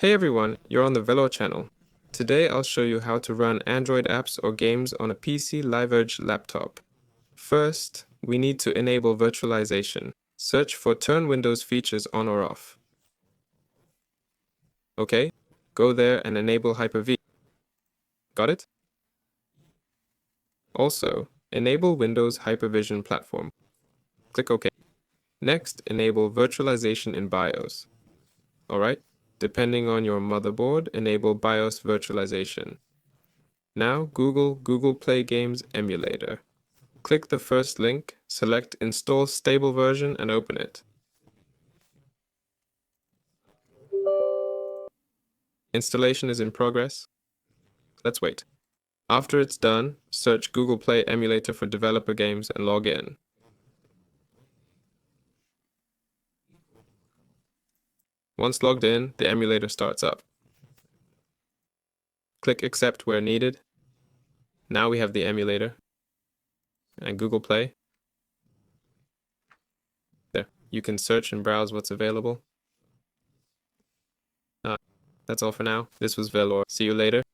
Hey everyone, you're on the Velo channel. Today I'll show you how to run Android apps or games on a PC LiveEdge laptop. First, we need to enable virtualization. Search for Turn Windows features on or off. Okay, go there and enable Hyper-V. Got it? Also, enable Windows Hypervision platform. Click OK. Next, enable virtualization in BIOS. Alright, depending on your motherboard, enable BIOS virtualization. Now Google Play Games Emulator. Click the first link, select Install Stable Version and open it. Installation is in progress. Let's wait. After it's done, search Google Play Emulator for developer games and log in. Once logged in, the emulator starts up. Click Accept where needed. Now we have the emulator and Google Play. There, you can search and browse what's available. That's all for now. This was Velor. See you later.